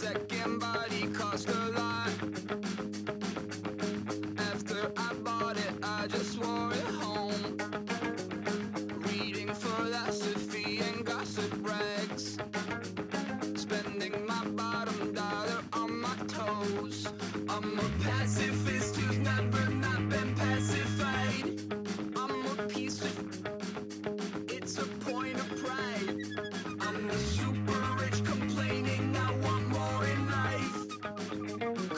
second body cost a lot. After I bought it, I just wore it home. Reading philosophy and gossip rags, spending my bottom dollar on my toes. I'm a pacifist who's never not been pacified. I'm a piece of... it's a point of pride. I'm the super rich complaining I want more in life.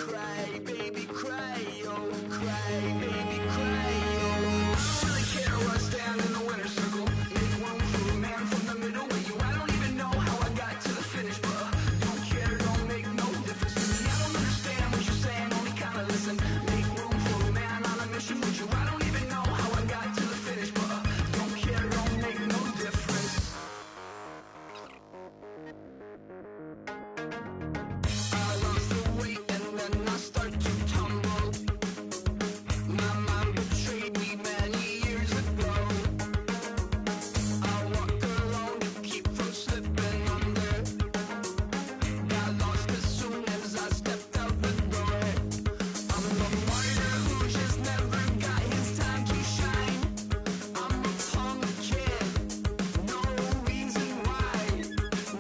Cry, baby, cry, oh, cry, baby, cry, oh. I don't really care what's down in the winner's circle. Make room for a man from the middle with you. I don't even know how I got to the finish, but don't care, don't make no difference to me. I don't understand what you're saying, only kinda listen. Make room for a man on a mission with you. I don't even know how I got to the finish, but don't care, don't make no difference. I lost the weight and then I start to tumble. My mind betrayed me many years ago. I walk alone to keep from slipping under. Got lost as soon as I stepped out the door. I'm a martyr who just never got his time to shine. I'm a punk kid, no reason why.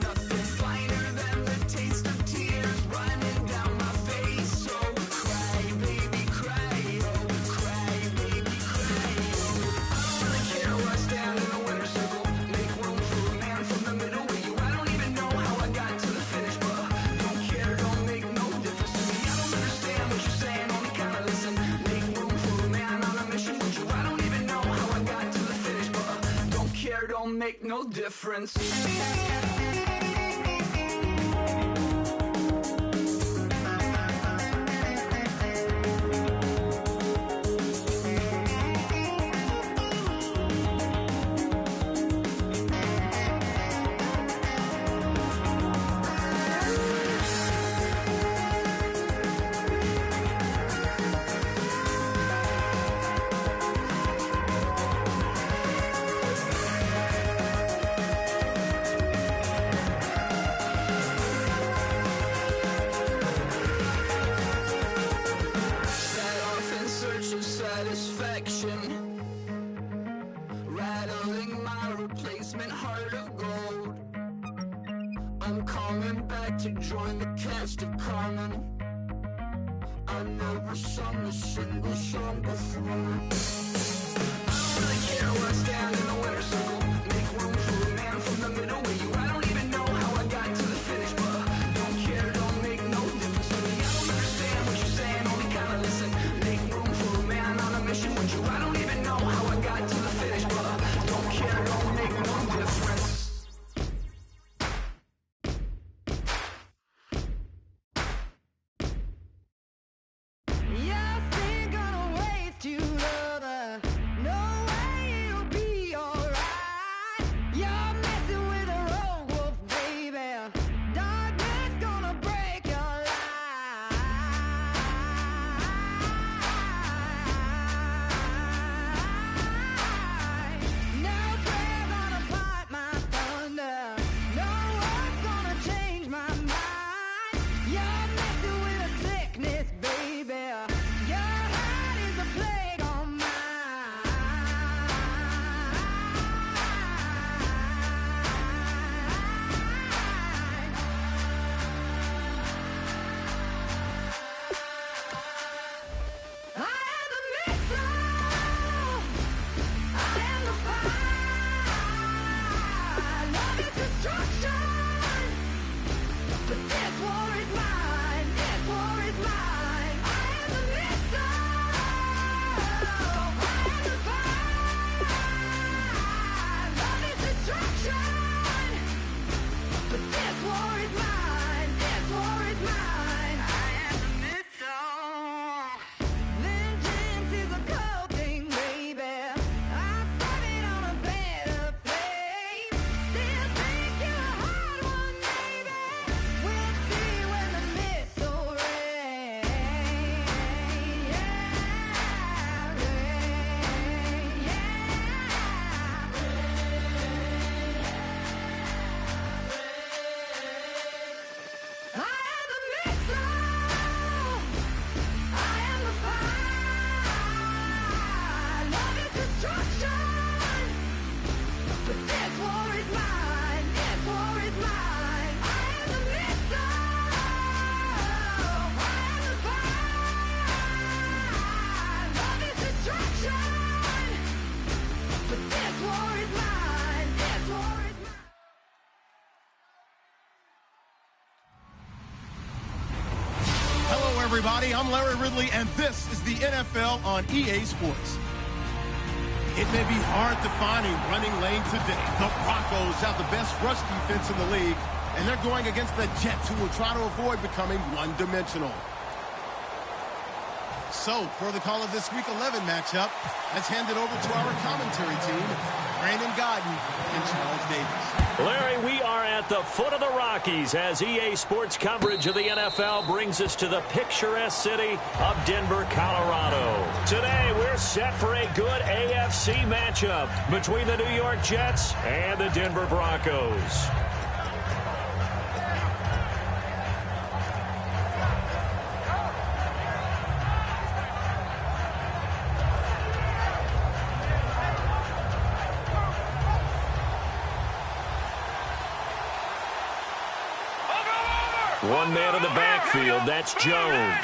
Nothing finer than the taste of tears running down my face. So cry, baby, cry, oh, cry, baby, cry, oh. I don't really care what's down in the winner's circle. Make room for a man from the middle with you. I don't even know how I got to the finish, but don't care, don't make no difference to me. I don't understand what you're saying, only kinda listen. Make room for a man on a mission with you. I don't even know how I got to the finish, but don't care, don't make no difference. Set off in search of satisfaction, rattling my replacement heart of gold. I'm coming back to join the cast of Carmen. I never sung a single song before. I don't really care what's down in the winner's circle. Make room for a man from the middle with you. I don't even know how I got to the finish, but don't care, don't make no difference to me. I don't understand what you're saying, only kinda listen. Make room for a man on a mission with you. I don't even know how I got to the finish, but don't care, don't make no difference. Yes, ain't gonna waste you, lover. No way it'll be all everybody. I'm Larry Ridley, and this is the NFL on EA Sports. It may be hard to find a running lane today. The Broncos have the best rush defense in the league, and they're going against the Jets, who will try to avoid becoming one-dimensional. So, for the call of this Week 11 matchup, let's hand it over to our commentary team, Brandon Godden and Charles Davis. Larry, we are at the foot of the Rockies as EA Sports coverage of the NFL brings us to the picturesque city of Denver, Colorado. Today, we're set for a good AFC matchup between the New York Jets and the Denver Broncos. One man in the backfield, that's Jones.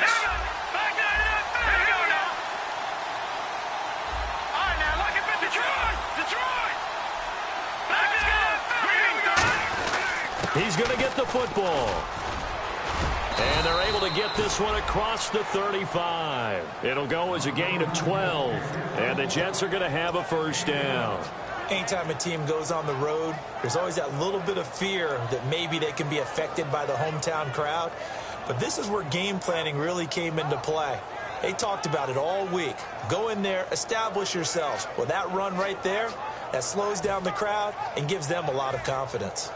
He's going to get the football. And they're able to get this one across the 35. It'll go as a gain of 12. And the Jets are going to have a first down. Anytime a team goes on the road, there's always that little bit of fear that maybe they can be affected by the hometown crowd. But this is where game planning really came into play. They talked about it all week. Go in there, establish yourselves. Well, that run right there, that slows down the crowd and gives them a lot of confidence.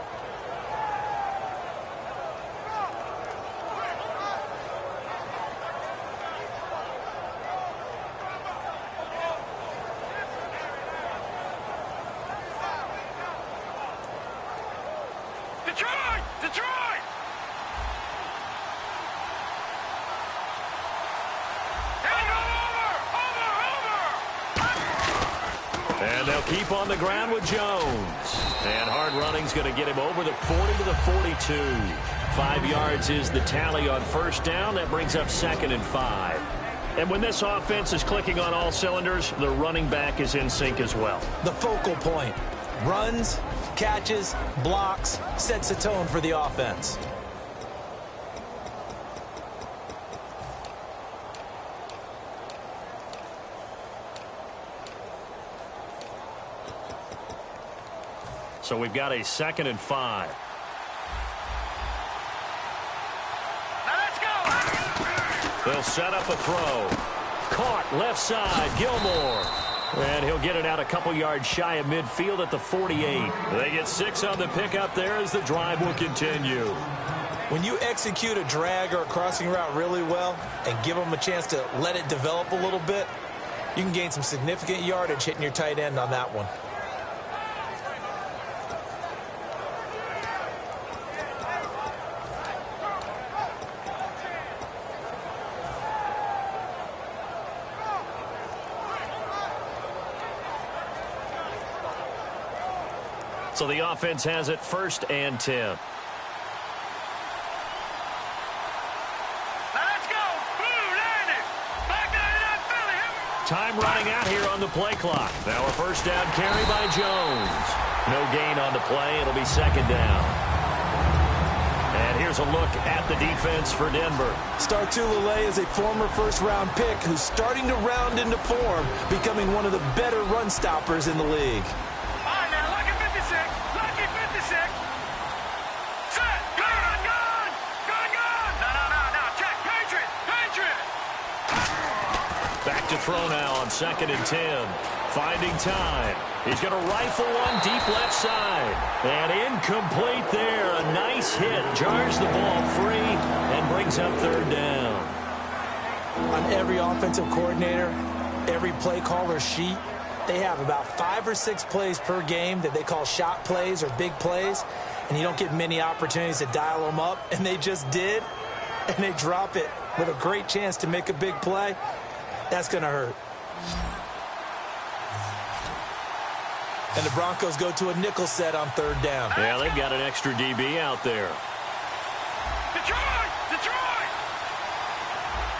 And they'll keep on the ground with Jones. And hard running's going to get him over the 40 to the 42. 5 yards is the tally on first down. That brings up 2nd and 5. And when this offense is clicking on all cylinders, the running back is in sync as well. The focal point. Runs, catches, blocks, sets a tone for the offense. So we've got a 2nd and 5. Now let's go. They'll set up a throw. Caught left side, Gilmore. And he'll get it out a couple yards shy of midfield at the 48. They get 6 on the pickup there as the drive will continue. When you execute a drag or a crossing route really well and give them a chance to let it develop a little bit, you can gain some significant yardage hitting your tight end on that one. So the offense has it 1st and 10. Now let's go. Blue Landers. Back to Philly. Time running out here on the play clock. Now a first down carry by Jones. No gain on the play. It'll be 2nd down. And here's a look at the defense for Denver. Startulele is a former first-round pick who's starting to round into form, becoming one of the better run stoppers in the league. Back to throw now on 2nd and 10. Finding time. He's going to rifle one deep left side. And incomplete there. A nice hit. Jars the ball free and brings up 3rd down. On every offensive coordinator, every play caller sheet, they have about 5 or 6 plays per game that they call shot plays or big plays. And you don't get many opportunities to dial them up. And they just did. And they drop it with a great chance to make a big play. That's going to hurt. And the Broncos go to a nickel set on 3rd down. Yeah, they've got an extra DB out there. Detroit! Detroit!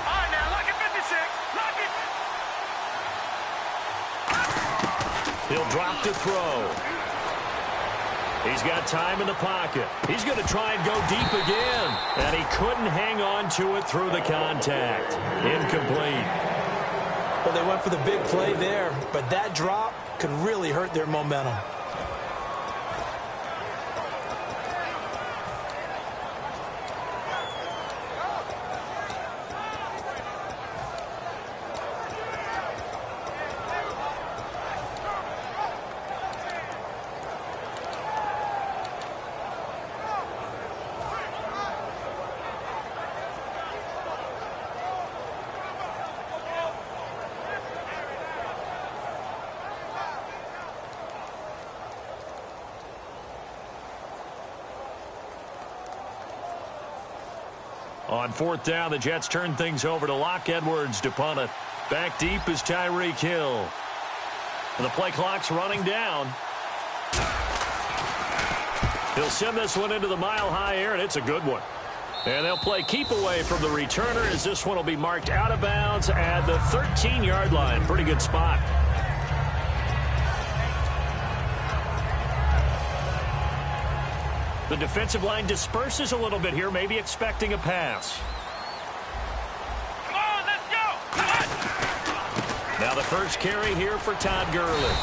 All right, now, lock it 56. Lock it. He'll drop to throw. He's got time in the pocket. He's going to try and go deep again. And he couldn't hang on to it through the contact. Incomplete. Well, they went for the big play there, but that drop could really hurt their momentum. On fourth down, the Jets turn things over to Locke Edwards to punt it. Back deep is Tyreek Hill. And the play clock's running down. He'll send this one into the mile-high air, and it's a good one. And they'll play keep away from the returner as this one will be marked out of bounds at the 13-yard line. Pretty good spot. The defensive line disperses a little bit here, maybe expecting a pass. Come on, let's go! Come on! Now the first carry here for Todd Gurley.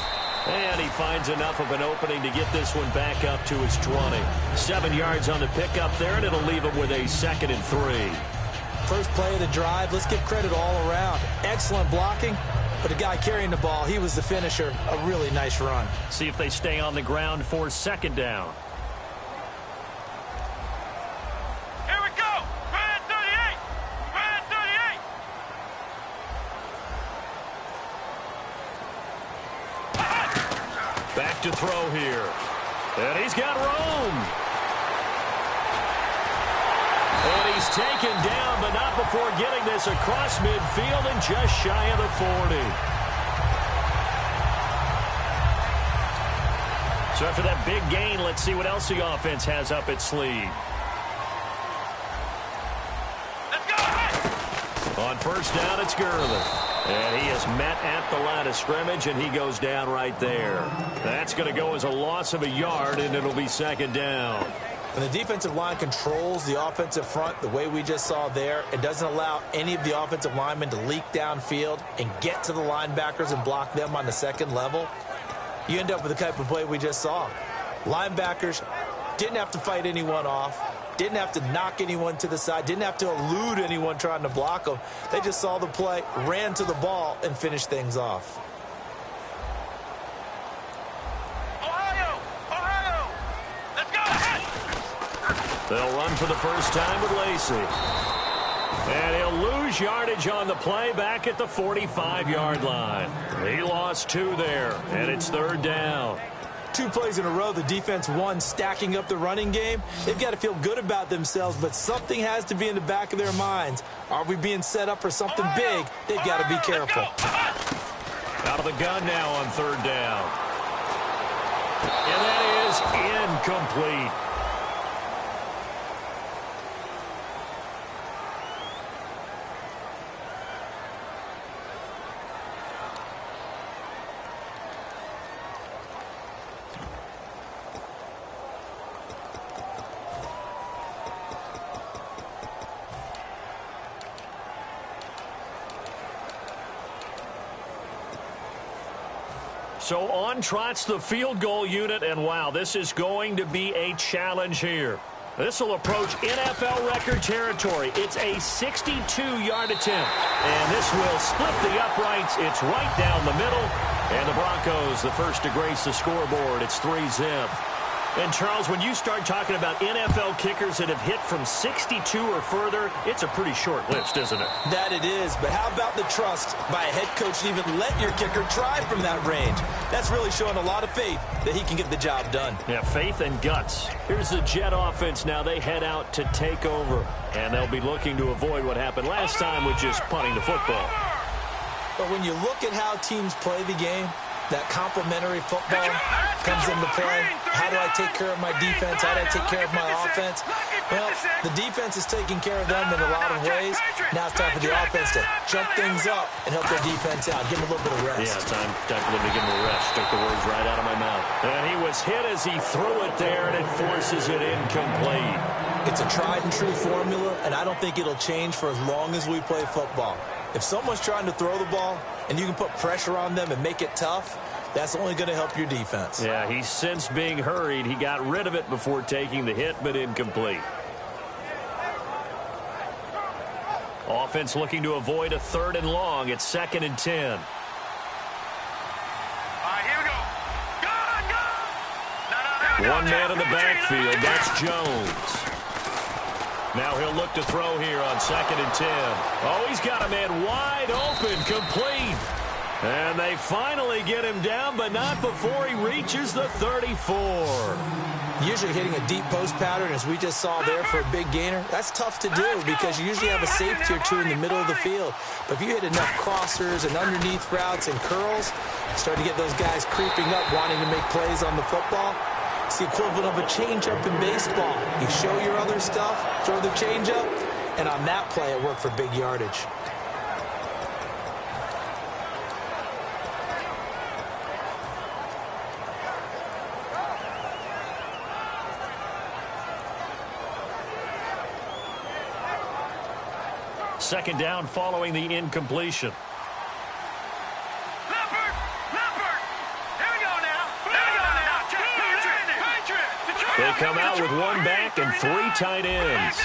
And he finds enough of an opening to get this one back up to his 20. 7 yards on the pickup there, and it'll leave him with a 2nd and 3. First play of the drive, let's give credit all around. Excellent blocking, but the guy carrying the ball, he was the finisher. A really nice run. See if they stay on the ground for 2nd down. Back to throw here. And he's got room. And he's taken down, but not before getting this across midfield and just shy of the 40. So after that big gain, let's see what else the offense has up its sleeve. Let's go! On first down, it's Gurley. And he is met at the line of scrimmage, and he goes down right there. That's going to go as a loss of a yard, and it'll be 2nd down. When the defensive line controls the offensive front the way we just saw there, it doesn't allow any of the offensive linemen to leak downfield and get to the linebackers and block them on the second level. You end up with the type of play we just saw. Linebackers didn't have to fight anyone off. Didn't have to knock anyone to the side. Didn't have to elude anyone trying to block them. They just saw the play, ran to the ball, and finished things off. Ohio! Let's go! They'll run for the first time with Lacey. And he'll lose yardage on the play back at the 45-yard line. He lost 2 there, and it's 3rd down. 2 plays in a row, the defense won, stacking up the running game. They've got to feel good about themselves, but something has to be in the back of their minds. Are we being set up for something big? They've got to be careful. Out of the gun now on 3rd down. And that is incomplete. So on trots the field goal unit, and wow, this is going to be a challenge here. This will approach NFL record territory. It's a 62-yard attempt, and this will split the uprights. It's right down the middle, and the Broncos the first to grace the scoreboard. It's 3-zip. And, Charles, when you start talking about NFL kickers that have hit from 62 or further, it's a pretty short list, isn't it? That it is, but how about the trust by a head coach to even let your kicker try from that range? That's really showing a lot of faith that he can get the job done. Yeah, faith and guts. Here's the Jet offense now. They head out to take over, and they'll be looking to avoid what happened last time with just punting the football. But when you look at how teams play the game, That complementary football comes into play. How do I take care of my defense? How do I take care of my offense? Well, the defense is taking care of them in a lot of ways. Now it's time for the offense to jump things up and help their defense out. Give them a little bit of rest. Yeah, time for them to give them a rest. Took the words right out of my mouth. And he was hit as he threw it there, and it forces it incomplete. It's a tried-and-true formula, and I don't think it'll change for as long as we play football. If someone's trying to throw the ball and you can put pressure on them and make it tough, that's only going to help your defense. Yeah, he's since being hurried. He got rid of it before taking the hit, but incomplete. Offense looking to avoid a 3rd and long. It's 2nd and 10. All right, here we go. Go! One man in the backfield. That's Jones. Now he'll look to throw here on 2nd and 10. Oh, he's got a man wide open, complete. And they finally get him down, but not before he reaches the 34. Usually hitting a deep post pattern, as we just saw there for a big gainer, that's tough to do because you usually have a safety or two in the middle of the field. But if you hit enough crossers and underneath routes and curls, start to get those guys creeping up, wanting to make plays on the football. It's the equivalent of a changeup in baseball. You show your other stuff, throw the changeup, and on that play, it worked for big yardage. Second down following the incompletion. They come out with one back and 3 tight ends.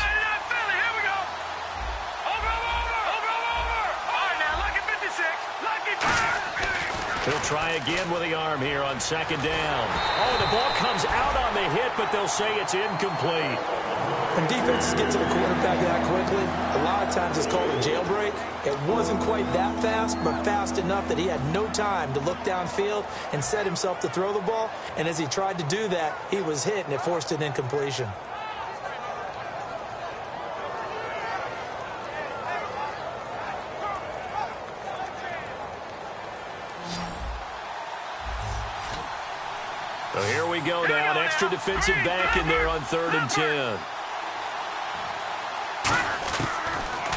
He'll try again with the arm here on 2nd down. Oh, the ball comes out on the hit, but they'll say it's incomplete. When defenses get to the quarterback that quickly, a lot of times it's called a jailbreak. It wasn't quite that fast, but fast enough that he had no time to look downfield and set himself to throw the ball. And as he tried to do that, he was hit, and it forced an incompletion. So here we go now. An extra defensive back in there on 3rd and 10.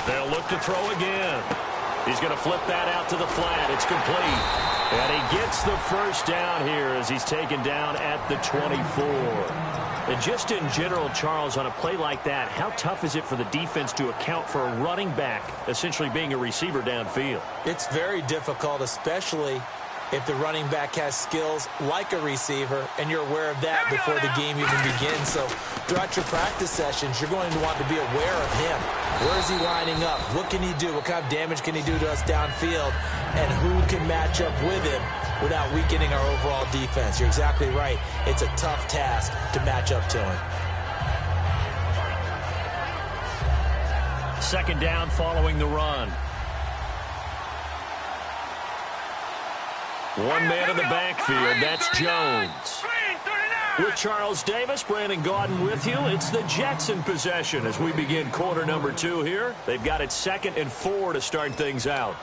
They'll look to throw again. He's going to flip that out to the flat. It's complete. And he gets the first down here as he's taken down at the 24. And just in general, Charles, on a play like that, how tough is it for the defense to account for a running back essentially being a receiver downfield? It's very difficult, especially if the running back has skills like a receiver, and you're aware of that before the game even begins. So throughout your practice sessions, you're going to want to be aware of him. Where is he lining up? What can he do? What kind of damage can he do to us downfield? And who can match up with him without weakening our overall defense? You're exactly right. It's a tough task to match up to him. 2nd down following the run. One man in the backfield, that's Jones. With Charles Davis, Brandon Gaudin with you. It's the Jets in possession as we begin quarter number 2 here. They've got it 2nd and 4 to start things out.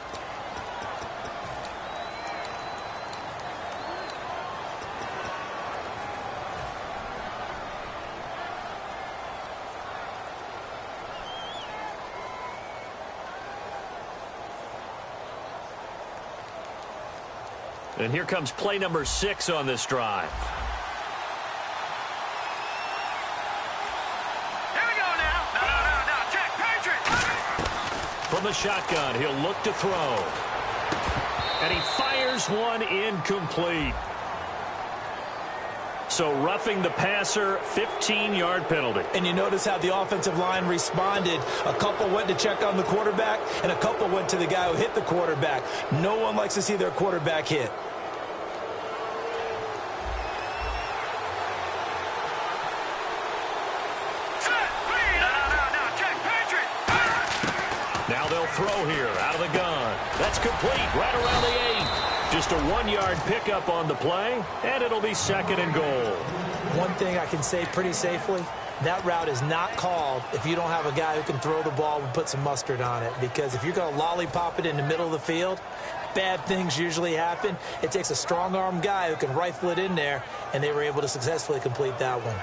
And here comes play number 6 on this drive. Here we go now. No. Check. Patriot. From the shotgun, he'll look to throw. And he fires one incomplete. So roughing the passer, 15-yard penalty. And you notice how the offensive line responded. A couple went to check on the quarterback, and a couple went to the guy who hit the quarterback. No one likes to see their quarterback hit. Now they'll throw here out of the gun. That's complete right around the 8. Just a 1-yard pickup on the play, and it'll be 2nd and goal. One thing I can say pretty safely, That route is not called if you don't have a guy who can throw the ball and put some mustard on it. Because if you're going to lollipop it in the middle of the field, bad things usually happen. It takes a strong-arm guy who can rifle it in there, and they were able to successfully complete that one.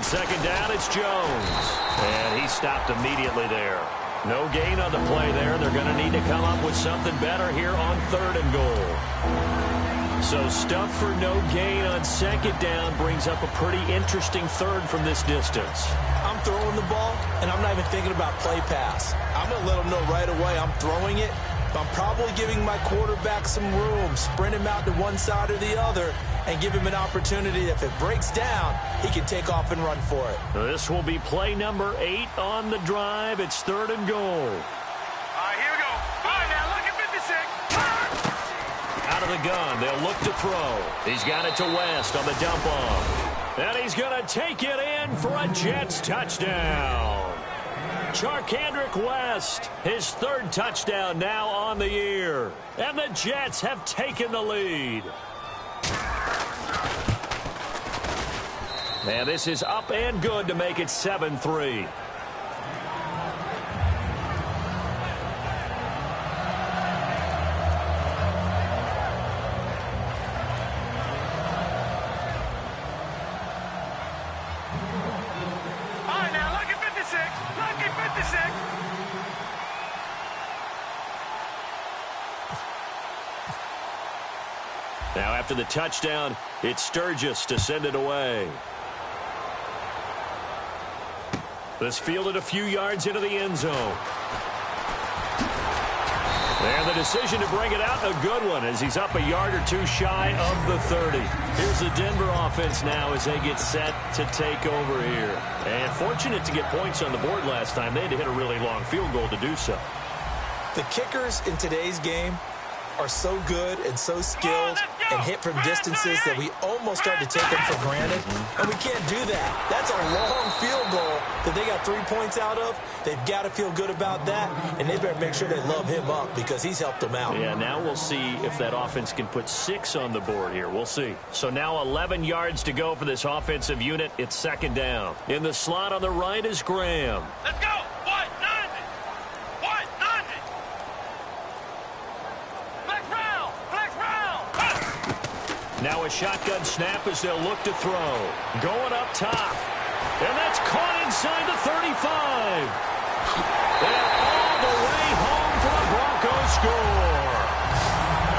Second down, it's Jones. And he stopped immediately there. No gain on the play there. They're going to need to come up with something better here on 3rd and goal. So stuff for no gain on 2nd down brings up a pretty interesting 3rd from this distance. I'm throwing the ball, and I'm not even thinking about play pass. I'm going to let them know right away I'm throwing it. But I'm probably giving my quarterback some room, sprint him out to one side or the other, and give him an opportunity. If it breaks down, he can take off and run for it. This will be play number 8 on the drive. It's 3rd and goal. All right, here we go. All right, now look at 56. Out of the gun, they'll look to throw. He's got it to West on the dump off. And he's going to take it in for a Jets touchdown. Charkandrick West, his 3rd touchdown now on the year. And the Jets have taken the lead. And this is up and good to make it 7-3. Now after the touchdown, it's Sturgis to send it away. This fielded a few yards into the end zone. And the decision to bring it out, a good one, as he's up a yard or two shy of the 30. Here's the Denver offense now as they get set to take over here. And fortunate to get points on the board last time. They had to hit a really long field goal to do so. The kickers in today's game are so good and so skilled and hit from distances that we almost start to take them for granted, and we can't do that. That's a long field goal that they got 3 points out of. They've got to feel good about that, and they better make sure they love him up because he's helped them out. Yeah, now we'll see if that offense can put 6 on the board here. We'll see. So now 11 yards to go for this offensive unit. It's 2nd down. In the slot on the right is Graham. Let's go. Now a shotgun snap as they'll look to throw. Going up top. And that's caught inside the 35. And all the way home for the Broncos score.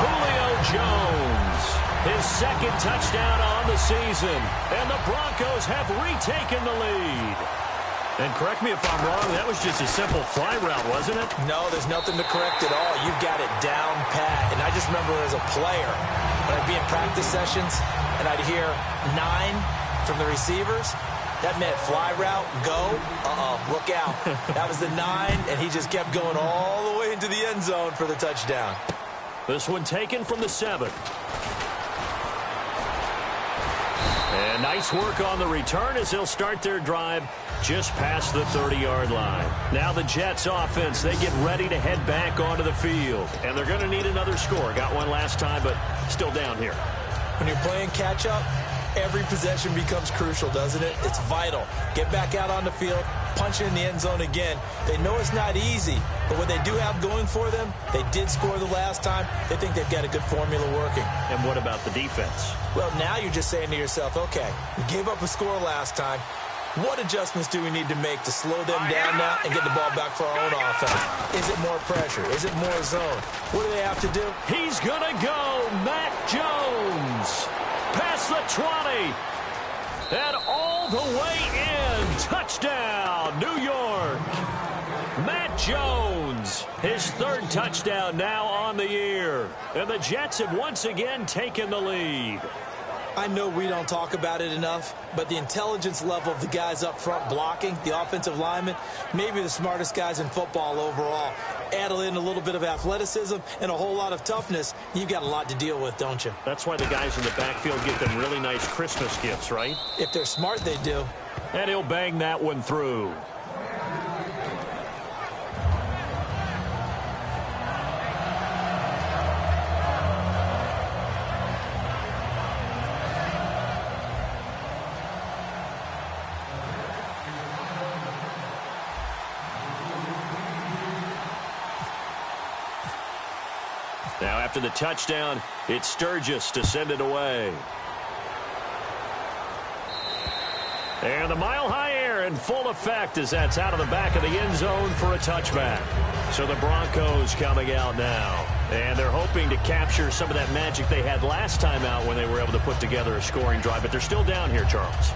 Julio Jones, his 2nd touchdown on the season. And the Broncos have retaken the lead. And correct me if I'm wrong, that was just a simple fly route, wasn't it? No, there's nothing to correct at all. You've got it down pat. And I just remember as a player, when I'd be in practice sessions and I'd hear 9 from the receivers, that meant fly route, go, look out. That was the 9, and he just kept going all the way into the end zone for the touchdown. This one taken from the 7. And nice work on the return as they'll start their drive just past the 30-yard line. Now the Jets offense, they get ready to head back onto the field. And they're going to need another score. Got one last time, but still down here. When you're playing catch-up, every possession becomes crucial, doesn't it? It's vital. Get back out on the field, punch it in the end zone again. They know it's not easy, but what they do have going for them, they did score the last time. They think they've got a good formula working. And what about the defense? Well, now you're just saying to yourself, okay, we gave up a score last time. What adjustments do we need to make to slow them down now and get the ball back for our own offense? Is it more pressure? Is it more zone? What do they have to do? He's going to go, Matt Jones. Past the 20. And all the way in. Touchdown, New York. Matt Jones, his 3rd touchdown now on the year. And the Jets have once again taken the lead. I know we don't talk about it enough, but the intelligence level of the guys up front blocking, the offensive linemen, maybe the smartest guys in football overall. Add in a little bit of athleticism and a whole lot of toughness, you've got a lot to deal with, don't you? That's why the guys in the backfield get them really nice Christmas gifts, right? If they're smart, they do. And he'll bang that one through. Now after the touchdown, it's Sturgis to send it away. And the mile-high air in full effect as that's out of the back of the end zone for a touchback. So the Broncos coming out now. And they're hoping to capture some of that magic they had last time out when they were able to put together a scoring drive. But they're still down here, Charles.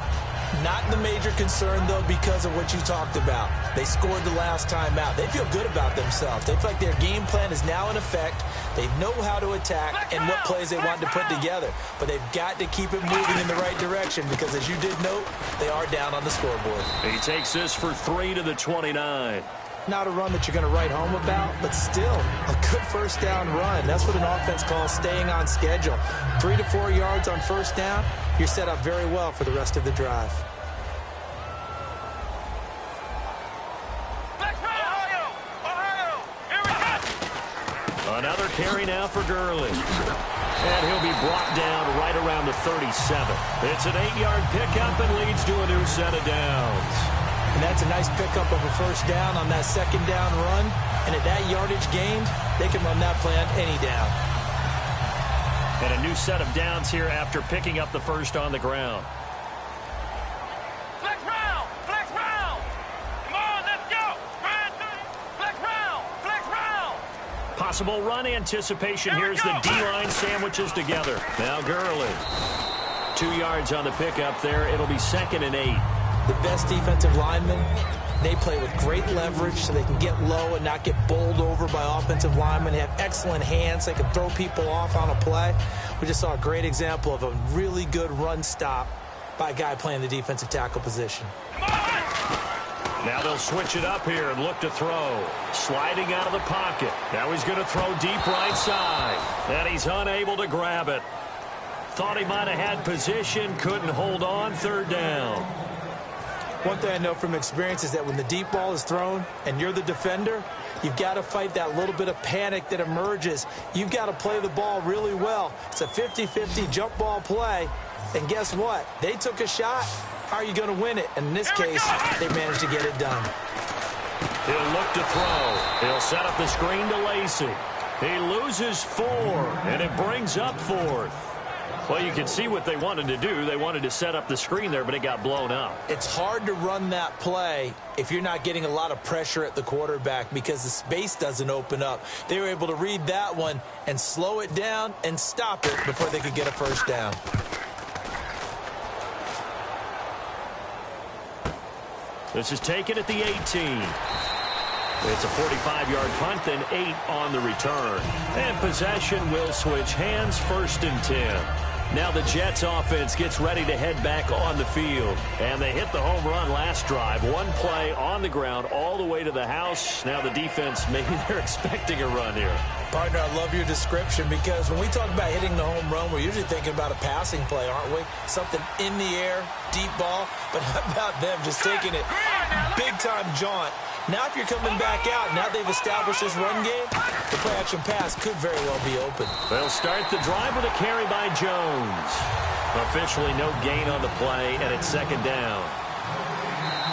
Not the major concern, though, because of what you talked about. They scored the last time out. They feel good about themselves. They feel like their game plan is now in effect. They know how to attack and what plays they want to put together. But they've got to keep it moving in the right direction because, as you did note, they are down on the scoreboard. He takes this for 3 to the 29. Not a run that you're going to write home about, but still a good first down run. That's what an offense calls staying on schedule. 3 to 4 yards on first down, you're set up very well for the rest of the drive. Another carry now for Gurley. And he'll be brought down right around the 37. It's an 8-yard pickup and leads to a new set of downs. And that's a nice pickup of a first down on that second down run. And at that yardage gained, they can run that play on any down. And a new set of downs here after picking up the first on the ground. Flex round! Flex round! Come on, let's go! Flex round! Flex round! Possible run anticipation. Here's the D-line sandwiches together. Now Gurley. 2 yards on the pickup there. It'll be 2nd and 8. The best defensive linemen, they play with great leverage so they can get low and not get bowled over by offensive linemen. They have excellent hands. They can throw people off on a play. We just saw a great example of a really good run stop by a guy playing the defensive tackle position. Now they'll switch it up here and look to throw. Sliding out of the pocket. Now he's going to throw deep right side. And he's unable to grab it. Thought he might have had position. Couldn't hold on. 3rd down. One thing I know from experience is that when the deep ball is thrown and you're the defender, you've got to fight that little bit of panic that emerges. You've got to play the ball really well. It's a 50-50 jump ball play. And guess what? They took a shot. How are you going to win it? And in this case, they managed to get it done. He'll look to throw. He'll set up the screen to Lacey. He loses 4, and it brings up 4th. Well, you can see what they wanted to do. They wanted to set up the screen there, but it got blown up. It's hard to run that play if you're not getting a lot of pressure at the quarterback because the space doesn't open up. They were able to read that one and slow it down and stop it before they could get a first down. This is taken at the 18. It's a 45-yard punt, then 8 on the return. And possession will switch hands, 1st and 10. Now the Jets offense gets ready to head back on the field. And they hit the home run last drive. One play on the ground all the way to the house. Now the defense, maybe they're expecting a run here. Partner, I love your description because when we talk about hitting the home run, we're usually thinking about a passing play, aren't we? Something in the air, deep ball. But how about them just taking it big-time jaunt? Now if you're coming back out, now they've established this run game, the play-action pass could very well be open. They'll start the drive with a carry by Jones. Officially no gain on the play, and it's 2nd down.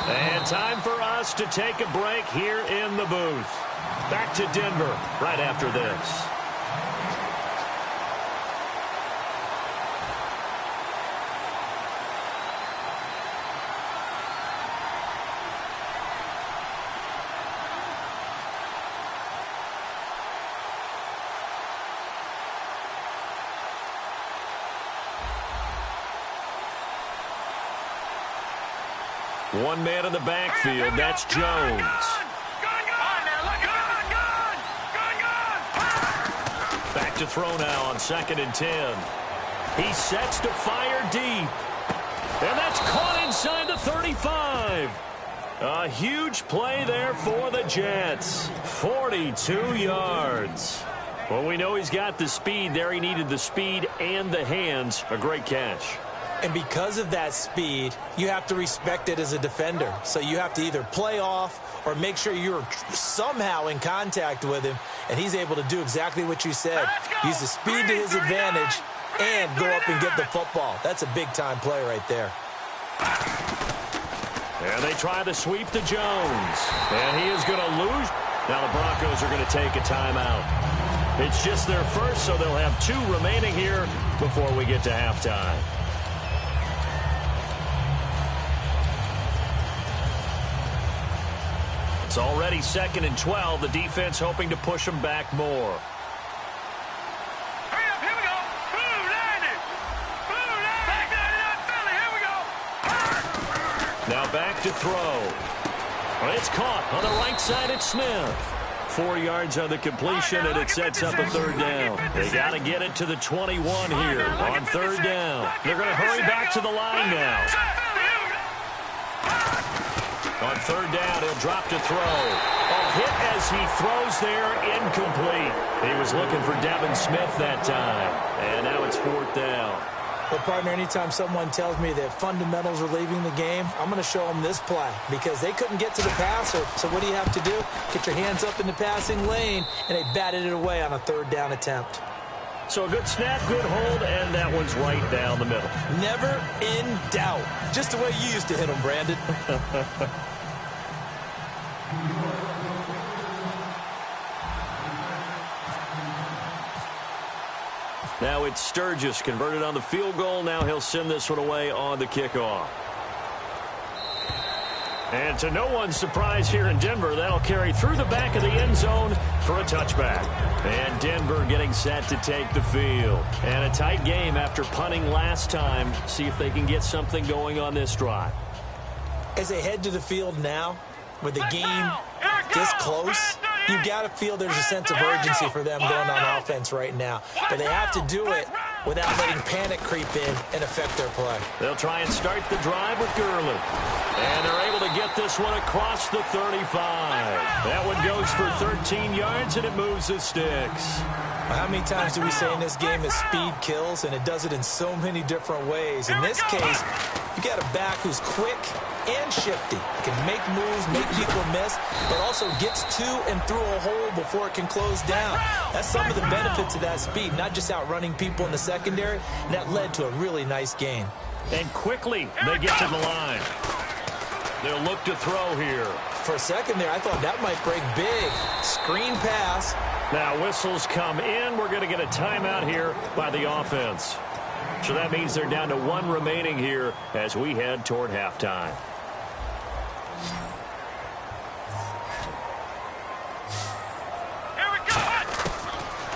And time for us to take a break here in the booth. Back to Denver right after this. One man in the backfield, that's Jones. Back to throw now on 2nd and 10. He sets to fire deep. And that's caught inside the 35. A huge play there for the Jets. 42 yards. Well, we know he's got the speed there. He needed the speed and the hands. A great catch. And because of that speed, you have to respect it as a defender. So you have to either play off or make sure you're somehow in contact with him. And he's able to do exactly what you said. Use the speed to his advantage and go up and get the football. That's a big-time play right there. And they try to sweep to Jones. And he is going to lose. Now the Broncos are going to take a timeout. It's just their first, so they'll have 2 remaining here before we get to halftime. It's already 2nd and 12. The defense hoping to push them back more. Hurry up, here we go. Blue line it. Blue line. Back down in Philly. Here we go. Now back to throw. Well, it's caught on the right side at Smith. 4 yards on the completion, and it sets up a 3rd down. They got to get it to the 21 here on 3rd down. They're going to hurry back to the line now. On 3rd down, he'll drop to throw. A hit as he throws there, incomplete. He was looking for Devin Smith that time, and now it's 4th down. Well, partner, anytime someone tells me that fundamentals are leaving the game, I'm going to show them this play because they couldn't get to the passer. So what do you have to do? Get your hands up in the passing lane, and they batted it away on a 3rd down attempt. So a good snap, good hold, and that one's right down the middle. Never in doubt. Just the way you used to hit them, Brandon. Now it's Sturgis converted on the field goal. Now he'll send this one away on the kickoff. And to no one's surprise here in Denver, that'll carry through the back of the end zone for a touchback. And Denver getting set to take the field. And a tight game after punting last time. See if they can get something going on this drive. As they head to the field now, with the game this close, you got to feel there's a sense of urgency for them going on offense right now. But they have to do it without letting panic creep in and affect their play. They'll try and start the drive with Gurley. And they're able to get this one across the 35. That one goes for 13 yards, and it moves the sticks. Well, how many times do we say in this game that speed kills, and it does it in so many different ways? In this case, you got a back who's quick and shifty. Can make moves, make people miss, but also gets to and through a hole before it can close down. That's some of the benefits of that speed, not just outrunning people in the secondary. And that led to a really nice gain. And quickly, they get to the line. They'll look to throw here. For a second there, I thought that might break big. Screen pass. Now whistles come in. We're going to get a timeout here by the offense. So that means they're down to 1 remaining here as we head toward halftime.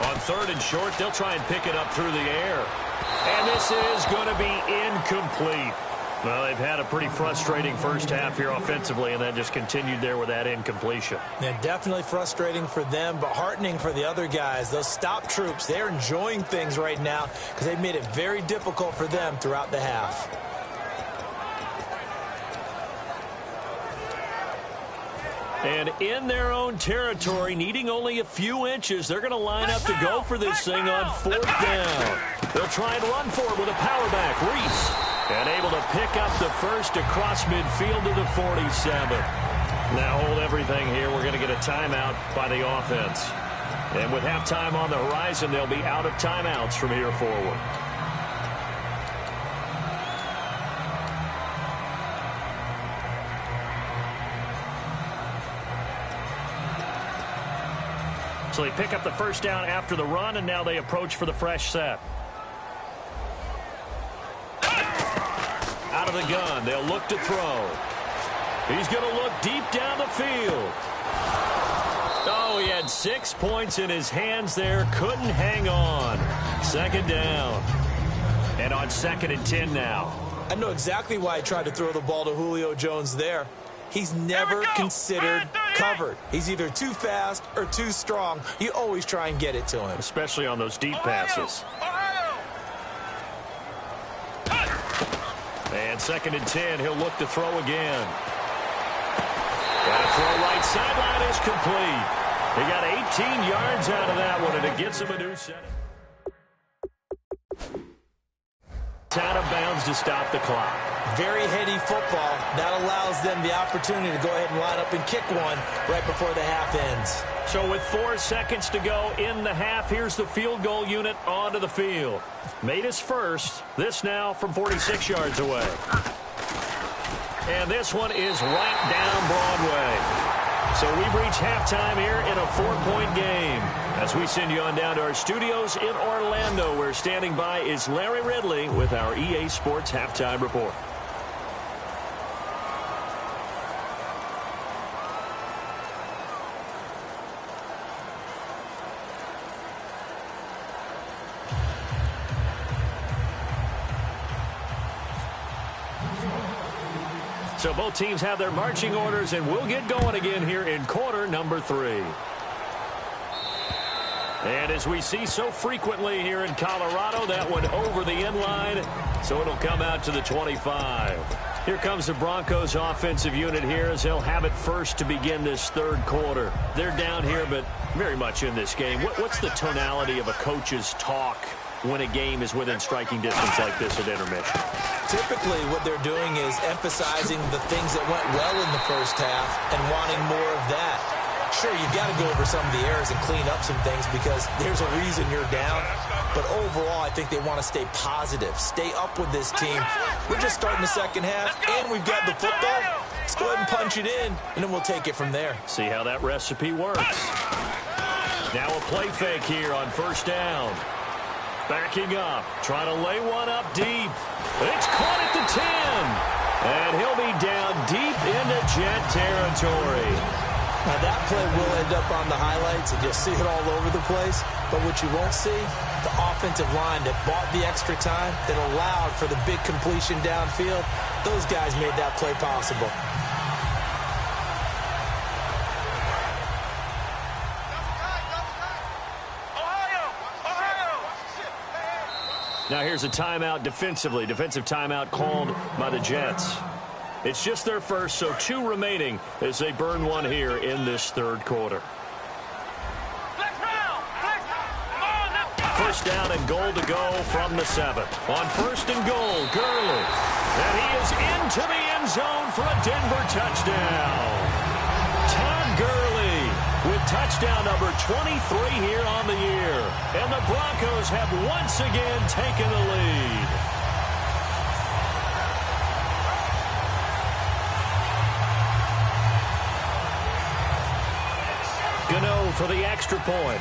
On 3rd and short, they'll try and pick it up through the air. And this is going to be incomplete. Well, they've had a pretty frustrating first half here offensively, and that just continued there with that incompletion. Yeah, definitely frustrating for them, but heartening for the other guys. Those stop troops, they're enjoying things right now because they've made it very difficult for them throughout the half. And in their own territory, needing only a few inches, they're going to line up to go for this thing on 4th down. They'll try and run for it with a power back. Reese. And able to pick up the first across midfield to the 47. Now hold everything here. We're going to get a timeout by the offense. And with halftime on the horizon, they'll be out of timeouts from here forward. So they pick up the first down after the run, and now they approach for the fresh set. Out of the gun, they'll look to throw. He's going to look deep down the field. Oh, he had 6 points in his hands there. Couldn't hang on. 2nd down. And on 2nd and 10 now. I know exactly why I tried to throw the ball to Julio Jones there. He's never considered covered. He's either too fast or too strong. You always try and get it to him. Especially on those deep passes. And 2nd and 10, he'll look to throw again. That throw right sideline is complete. He got 18 yards out of that one, and it gets him a new set. Out of bounds to stop the clock. Very heady football. That allows them the opportunity to go ahead and line up and kick one right before the half ends. So with 4 seconds to go in the half, here's the field goal unit onto the field. Made his first. This now from 46 yards away. And this one is right down Broadway. So we've reached halftime here in a 4-point game. As we send you on down to our studios in Orlando, where standing by is Larry Ridley with our EA Sports Halftime Report. So both teams have their marching orders, and we'll get going again here in quarter number 3. And as we see so frequently here in Colorado, that one over the end line, so it'll come out to the 25. Here comes the Broncos offensive unit here as they'll have it first to begin this 3rd quarter. They're down here, but very much in this game. What's the tonality of a coach's talk when a game is within striking distance like this at intermission? Typically, what they're doing is emphasizing the things that went well in the first half and wanting more of that. Sure, you've got to go over some of the errors and clean up some things because there's a reason you're down. But overall, I think they want to stay positive, stay up with this team. We're just starting the second half, and we've got the football. Let's go ahead and punch it in, and then we'll take it from there. See how that recipe works. Now a play fake here on 1st down. Backing up, trying to lay one up deep. It's caught at the 10. And he'll be down deep into Jet territory. Now that play will end up on the highlights, and you'll see it all over the place. But what you won't see, the offensive line that bought the extra time, that allowed for the big completion downfield, those guys made that play possible. Now here's a timeout defensively. Defensive timeout called by the Jets. It's just their first, so 2 remaining as they burn one here in this 3rd quarter. First down and goal to go from the 7. On 1st and goal, Gurley. And he is into the end zone for a Denver touchdown. Todd Gurley with touchdown number 23 here on the year. And the Broncos have once again taken the lead. Gano for the extra point.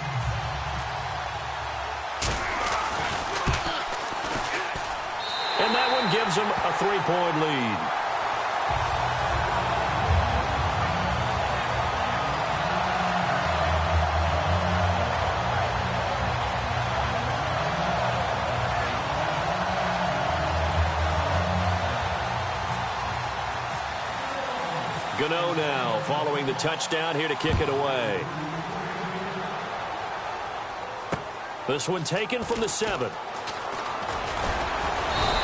And that one gives them a 3-point lead. Gano now following the touchdown here to kick it away. This one taken from the 7.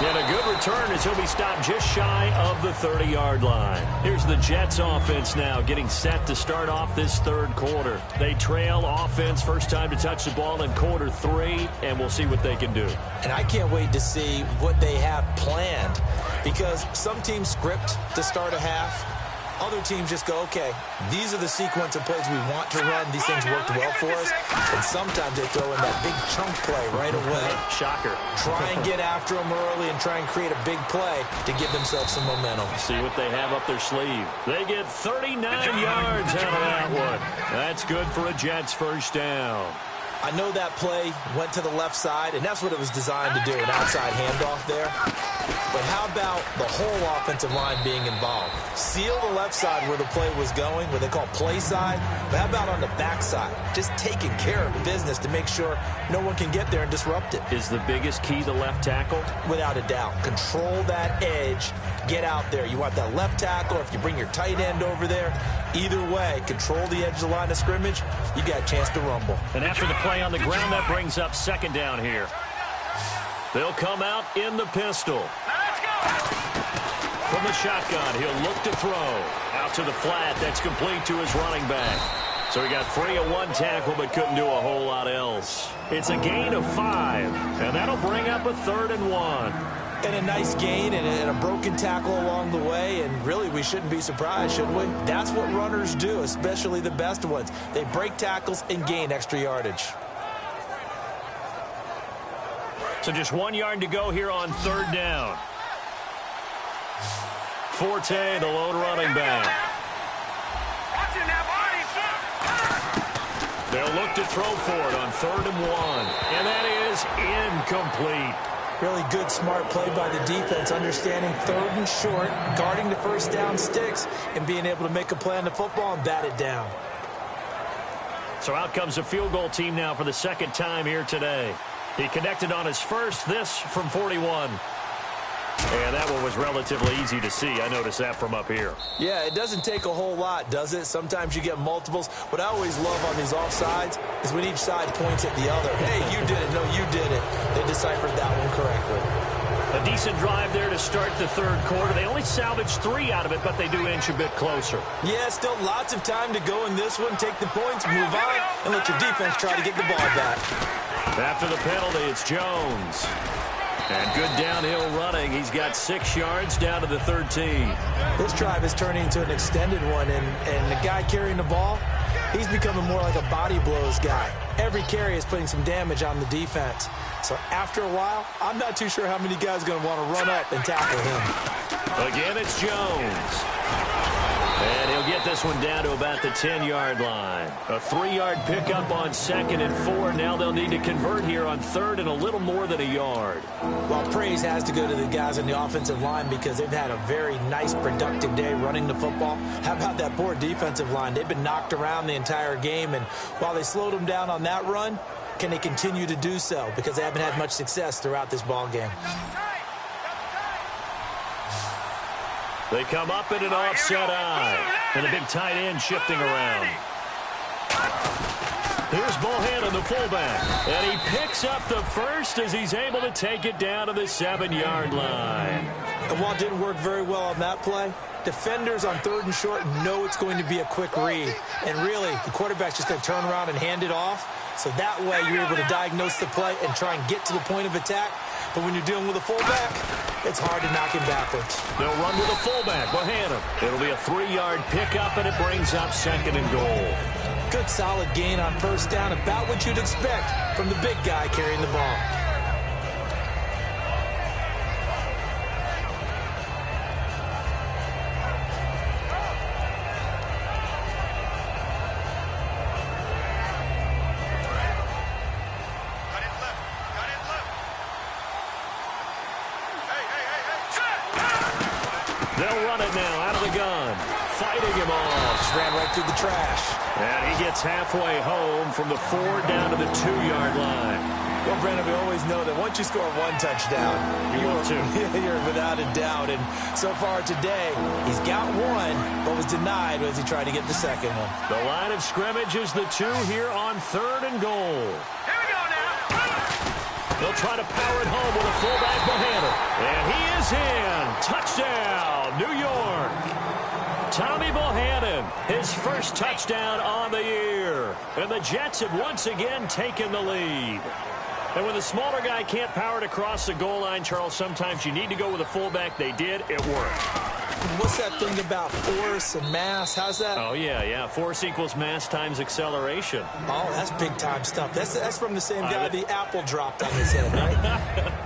And a good return as he'll be stopped just shy of the 30-yard line. Here's the Jets offense now getting set to start off this 3rd quarter. They trail offense first time to touch the ball in quarter 3, and we'll see what they can do. And I can't wait to see what they have planned because some teams script to start a half. Other teams just go, okay, these are the sequence of plays we want to run. These things worked well for us. And sometimes they throw in that big chunk play right away. Shocker. Try and get after them early and try and create a big play to give themselves some momentum. See what they have up their sleeve. They get 39 yards out of that one. That's good for a Jets first down. I know that play went to the left side, and that's what it was designed to do, an outside handoff there. But how about the whole offensive line being involved? Seal the left side where the play was going, what they call play side. But how about on the back side? Just taking care of business to make sure no one can get there and disrupt it. Is the biggest key the left tackle? Without a doubt. Control that edge. Get out there. You want that left tackle, or if you bring your tight end over there, either way, control the edge of the line of scrimmage, you got a chance to rumble. And after the play on the ground, that brings up 2nd down here. They'll come out in the pistol. Let's go! from the shotgun. He'll look to throw. Out to the flat. That's complete to his running back. So he got free of one tackle but couldn't do a whole lot else. It's a gain of 5, and that'll bring up a 3rd and 1. And a nice gain and a broken tackle along the way, and really we shouldn't be surprised, should we? That's what runners do, especially the best ones. They break tackles and gain extra yardage. So just 1 yard to go here on 3rd down. Forte, the lone running back. They'll look to throw for it on 3rd and 1. And that is incomplete. Really good, smart play by the defense, understanding 3rd and short, guarding the first down sticks, and being able to make a play on the football and bat it down. So out comes a field goal team now for the 2nd time here today. He connected on his first, this from 41. And that one was relatively easy to see. I noticed that from up here. Yeah, it doesn't take a whole lot, does it? Sometimes you get multiples. What I always love on these offsides is when each side points at the other. Hey, you did it. No, you did it. They deciphered that one correctly. A decent drive there to start the 3rd quarter. They only salvaged 3 out of it, but they do inch a bit closer. Yeah, still lots of time to go in this one. Take the points, move on, and let your defense try to get the ball back. After the penalty, it's Jones. And good downhill running. He's got 6 yards down to the 13. This drive is turning into an extended one, and the guy carrying the ball, he's becoming more like a body blows guy. Every carry is putting some damage on the defense. So after a while, I'm not too sure how many guys are going to want to run up and tackle him. Again, it's Jones. And he'll get this one down to about the 10-yard line. A 3-yard pickup on 2nd and 4. Now they'll need to convert here on 3rd and a little more than a yard. Well, praise has to go to the guys on the offensive line because they've had a very nice, productive day running the football. How about that poor defensive line? They've been knocked around the entire game, and while they slowed them down on that run, can they continue to do so? Because they haven't had much success throughout this ball game. They come up in an offset eye. And a big tight end shifting around. Here's Bohannon, the fullback. And he picks up the first as he's able to take it down to the 7-yard line. And while it didn't work very well on that play, defenders on 3rd and short know it's going to be a quick read. And really, the quarterback's just going to turn around and hand it off. So that way you're able to diagnose the play and try and get to the point of attack. But when you're dealing with a fullback, it's hard to knock him backwards. They'll run with a fullback, Bohannon. It'll be a 3-yard pickup, and it brings up 2nd and goal. Good solid gain on 1st down, about what you'd expect from the big guy carrying the ball. They'll run it now out of the gun. Fighting him off. Just ran right through the trash. And he gets halfway home from the 4 down to the 2-yard line. Well, Brandon, we always know that once you score 1 touchdown, you're without a doubt. And so far today, he's got 1, but was denied as he tried to get the 2nd one. The line of scrimmage is the 2 here on 3rd and goal. Here we go now. They'll try to power it home with a fullback Bohannon. And he is in. Touchdown, New York. Tommy Bohannon, his first touchdown on the year. And the Jets have once again taken the lead. And when the smaller guy can't power it across the goal line, Charles, sometimes you need to go with a fullback. They did. It worked. What's that thing about force and mass? How's that? Oh, yeah. Force equals mass times acceleration. Oh, that's big-time stuff. That's from the same guy the apple dropped on his head, right?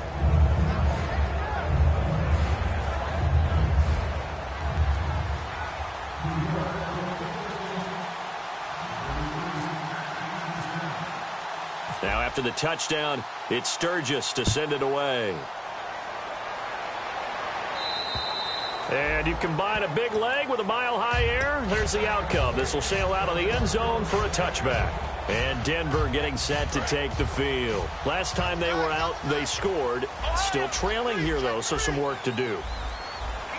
Now, after the touchdown, it's Sturgis to send it away. And you combine a big leg with a mile-high air. There's the outcome. This will sail out of the end zone for a touchback. And Denver getting set to take the field. Last time they were out, they scored. Still trailing here, though, so some work to do.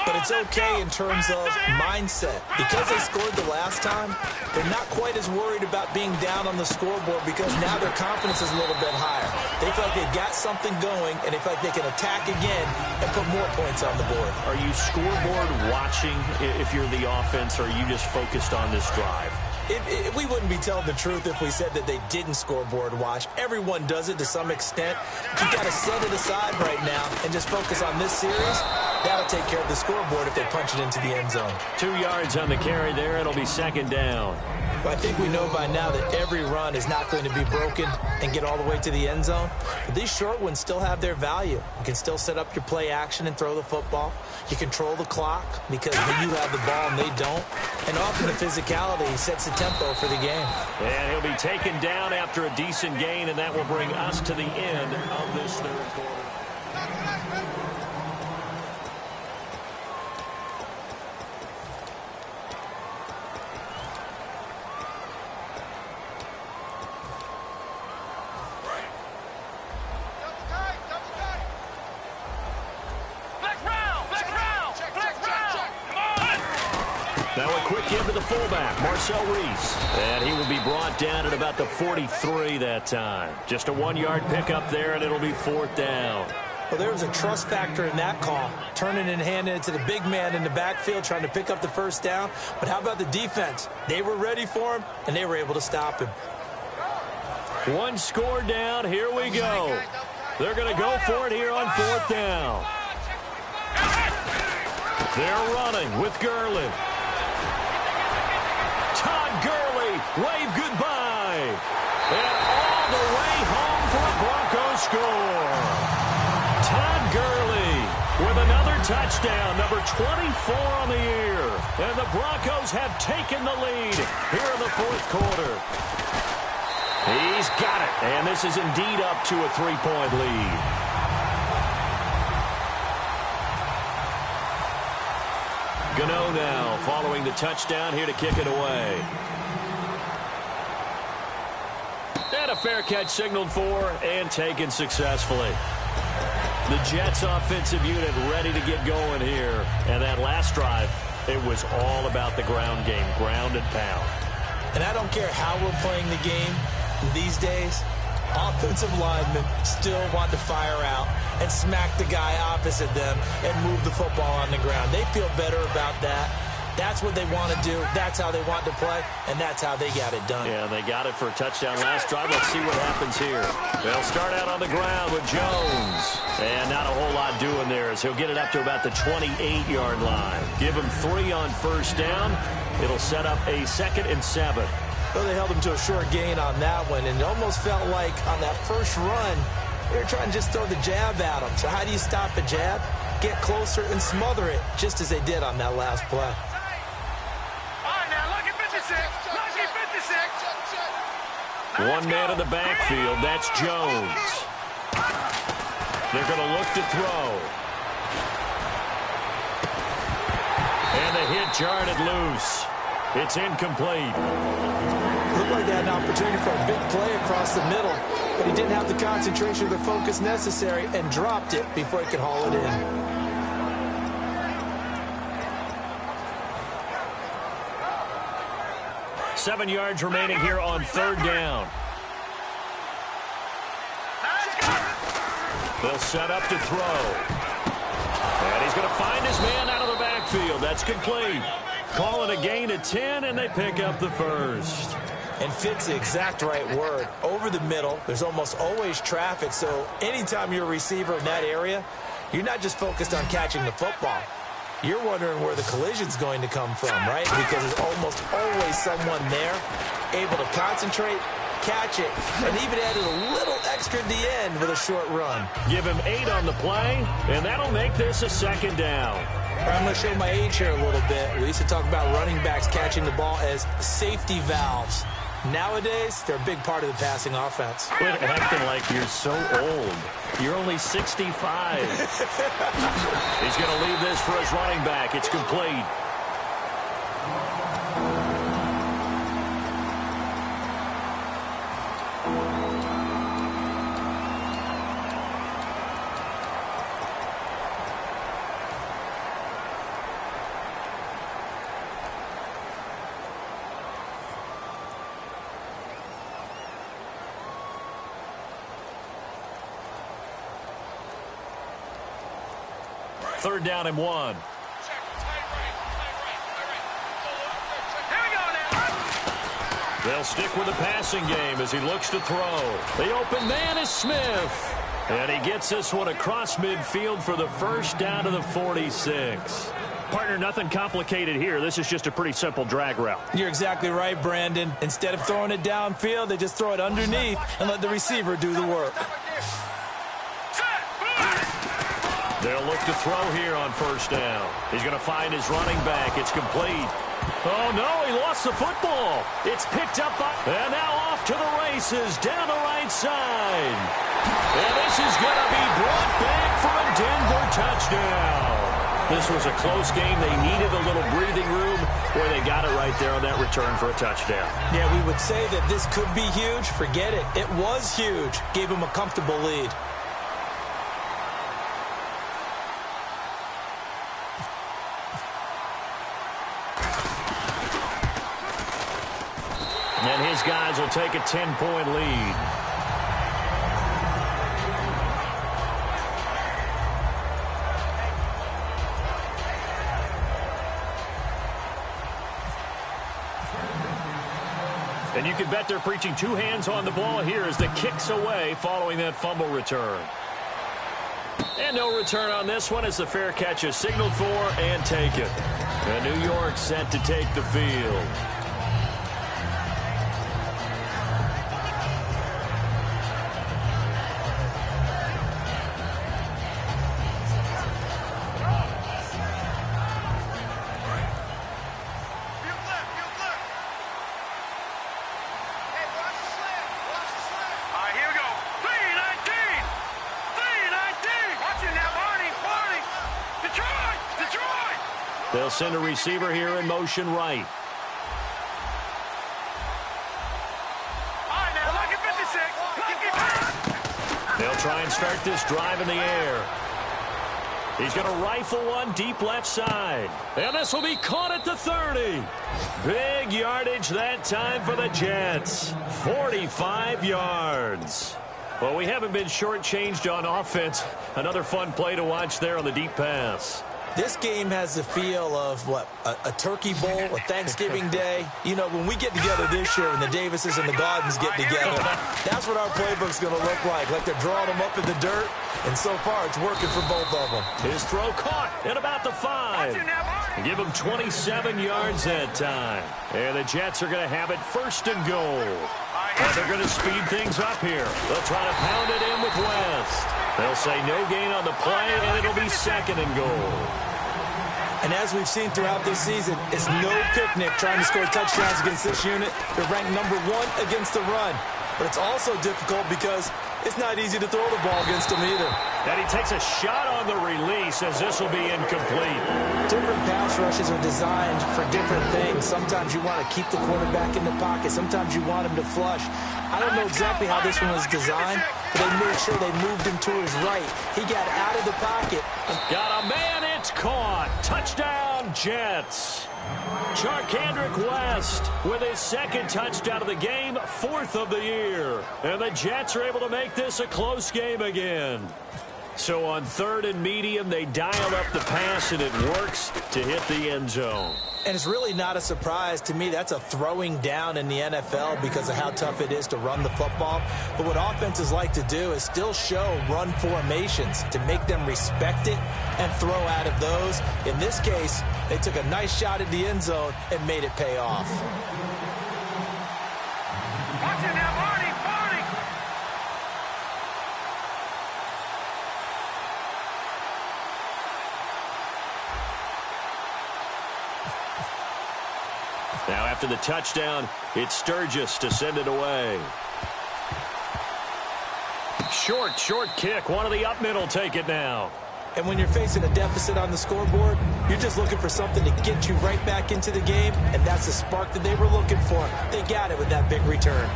Come But it's okay in terms of mindset. Because they scored the last time, they're not quite as worried about being down on the scoreboard because now their confidence is a little bit higher. They feel like they've got something going, and they feel like they can attack again and put more points on the board. Are you scoreboard watching if you're the offense, or are you just focused on this drive? We wouldn't be telling the truth if we said that they didn't scoreboard watch. Everyone does it to some extent. You've got to set it aside right now and just focus on this series. That'll take care of the scoreboard if they punch it into the end zone. 2 yards on the carry there. It'll be second down. Well, I think we know by now that every run is not going to be broken and get all the way to the end zone. But these short ones still have their value. You can still set up your play action and throw the football. You control the clock because you have the ball and they don't. And often the physicality sets the tempo for the game. And he'll be taken down after a decent gain, and that will bring us to the end of this third quarter. Now a quick give to the fullback, Marcel Reese. And he will be brought down at about the 43 that time. Just a 1-yard pickup there, and it'll be fourth down. Well, there was a trust factor in that call, turning and handing it to the big man in the backfield, trying to pick up the first down. But how about the defense? They were ready for him, and they were able to stop him. One score down. Here we go. They're going to go for it here on fourth down. They're running with Gurley. Todd Gurley, wave goodbye. And all the way home for a Broncos score. Todd Gurley with another touchdown, number 24 on the year. And the Broncos have taken the lead here in the fourth quarter. He's got it, and this is indeed up to a 3-point lead. Gano now following the touchdown here to kick it away. And a fair catch signaled for and taken successfully. The Jets offensive unit ready to get going here. And that last drive, it was all about the ground game, ground and pound. And I don't care how we're playing the game these days, offensive linemen still want to fire out and smack the guy opposite them and move the football on the ground. They feel better about that. That's what they want to do. That's how they want to play, and that's how they got it done. Yeah, they got it for a touchdown last drive. Let's see what happens here. They'll start out on the ground with Jones. And not a whole lot doing there as he'll get it up to about the 28-yard line. Give him 3 on first down. It'll set up a 2nd and 7. Well, they held him to a short gain on that one, and it almost felt like on that first run, they were trying to just throw the jab at him. So how do you stop a jab? Get closer and smother it, just as they did on that last play. All right, now, look at 56. Look at 56. One man in the backfield. That's Jones. They're going to look to throw. And the hit jarred it loose. It's incomplete. Looked like they had an opportunity for a big play across the middle, but he didn't have the concentration or the focus necessary and dropped it before he could haul it in. Seven yards remaining here on third down. They'll set up to throw. And he's going to find his man out of the backfield. That's complete. Calling a gain of 10, and they pick up the first. And fit's the exact right word. Over the middle, there's almost always traffic, so anytime you're a receiver in that area, you're not just focused on catching the football. You're wondering where the collision's going to come from, right? Because there's almost always someone there able to concentrate, catch it, and even added a little extra at the end with a short run. Give him 8 on the play, and that'll make this a 2nd down. I'm going to show my age here a little bit. We used to talk about running backs catching the ball as safety valves. Nowadays, they're a big part of the passing offense. Quit acting like you're so old. You're only 65. He's going to leave this for his running back. It's complete. 3rd down and 1. They'll stick with the passing game as he looks to throw. The open man is Smith. And he gets this one across midfield for the 1st down to the 46. Partner, nothing complicated here. This is just a pretty simple drag route. You're exactly right, Brandon. Instead of throwing it downfield, they just throw it underneath and let the receiver do the work. They'll look to throw here on 1st down. He's going to find his running back. It's complete. Oh, no, he lost the football. It's picked up by... And now off to the races down the right side. And this is going to be brought back for a Denver touchdown. This was a close game. They needed a little breathing room where they got it right there on that return for a touchdown. Yeah, we would say that this could be huge. Forget it. It was huge. Gave him a comfortable lead. And his guys will take a 10-point lead. And you can bet they're preaching 2 hands on the ball here as the kick's away following that fumble return. And no return on this one as the fair catch is signaled for and taken. And New York set to take the field. They'll send a receiver here in motion right. They'll try and start this drive in the air. He's going to rifle one deep left side. And this will be caught at the 30. Big yardage that time for the Jets. 45 yards. Well, we haven't been shortchanged on offense. Another fun play to watch there on the deep pass. This game has the feel of, what, a turkey bowl, a Thanksgiving day. You know, when we get together this year and the Davises and the Gardens get together, that's what our playbook's going to look like they're drawing them up in the dirt. And so far, it's working for both of them. His throw caught at about the 5. Give him 27 yards that time. And the Jets are going to have it 1st and goal. And they're going to speed things up here. They'll try to pound it in with West. They'll say no gain on the play, and it'll be 2nd and goal. And as we've seen throughout this season, it's no picnic trying to score touchdowns against this unit. They're ranked number 1 against the run. But it's also difficult because it's not easy to throw the ball against them either. And he takes a shot on the release as this will be incomplete. Different pass rushes are designed for different things. Sometimes you want to keep the quarterback in the pocket. Sometimes you want him to flush. I don't know exactly how this one was designed, but they made sure they moved him to his right. He got out of the pocket. Got a man, it's caught. Touchdown, Jets. Charkandrick West with his 2nd touchdown of the game, 4th of the year. And the Jets are able to make this a close game again. So on 3rd and medium, they dial up the pass, and it works to hit the end zone. And it's really not a surprise to me. That's a throwing down in the NFL because of how tough it is to run the football. But what offenses like to do is still show run formations to make them respect it and throw out of those. In this case, they took a nice shot at the end zone and made it pay off. Watch it now, Barney! Now after the touchdown, it's Sturgis to send it away. Short kick. One of the up middle take it now. And when you're facing a deficit on the scoreboard, you're just looking for something to get you right back into the game, and that's the spark that they were looking for. They got it with that big return.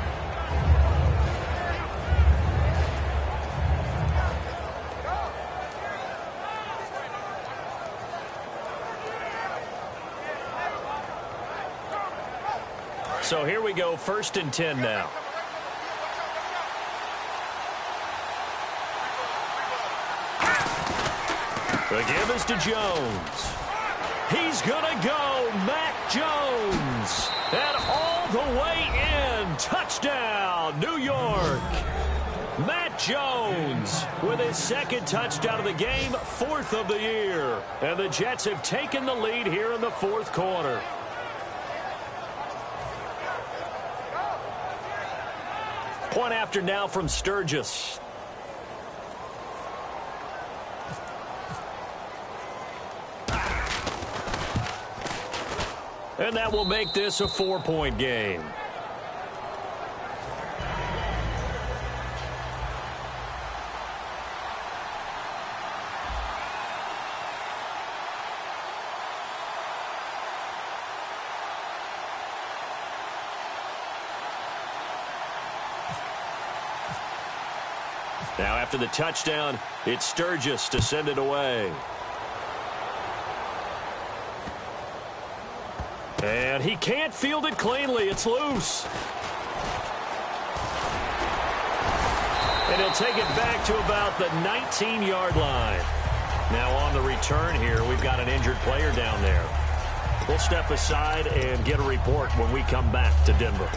So here we go, 1st and 10 now. The give is to Jones. He's going to go. Mac Jones. And all the way in. Touchdown, New York. Matt Jones with his second touchdown of the game, 4th of the year. And the Jets have taken the lead here in the 4th quarter. Point after now from Sturgis. And that will make this a 4-point game. Now after the touchdown, it's Sturgis to send it away. And he can't field it cleanly. It's loose. And he'll take it back to about the 19-yard line. Now on the return here, we've got an injured player down there. We'll step aside and get a report when we come back to Denver.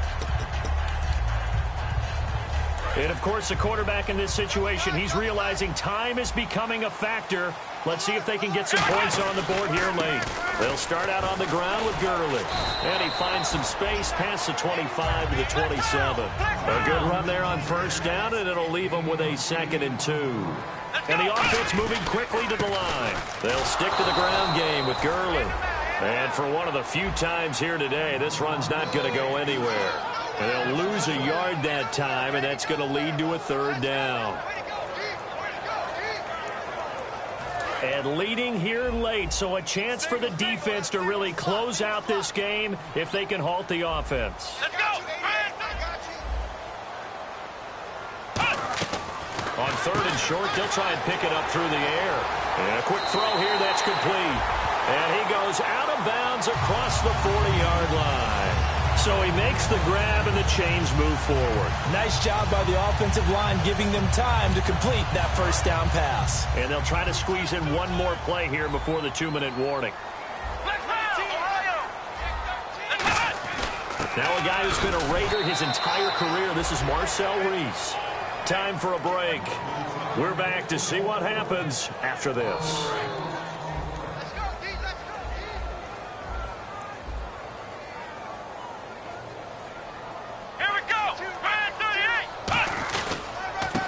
And, of course, the quarterback in this situation, he's realizing time is becoming a factor. Let's see if they can get some points on the board here late. They'll start out on the ground with Gurley. And he finds some space past the 25 to the 27. A good run there on first down, and it'll leave them with a 2nd and 2. And the offense moving quickly to the line. They'll stick to the ground game with Gurley. And for one of the few times here today, this run's not going to go anywhere. And they'll lose a yard that time, and that's going to lead to a 3rd down. And leading here late, so a chance for the defense to really close out this game if they can halt the offense. Let's go! On 3rd and short, they'll try and pick it up through the air. And a quick throw here, that's complete. And he goes out of bounds across the 40-yard line. So he makes the grab and the chains move forward. Nice job by the offensive line giving them time to complete that first down pass. And they'll try to squeeze in one more play here before the 2-minute warning. Now a guy who's been a Raider his entire career. This is Marcel Reese. Time for a break. We're back to see what happens after this.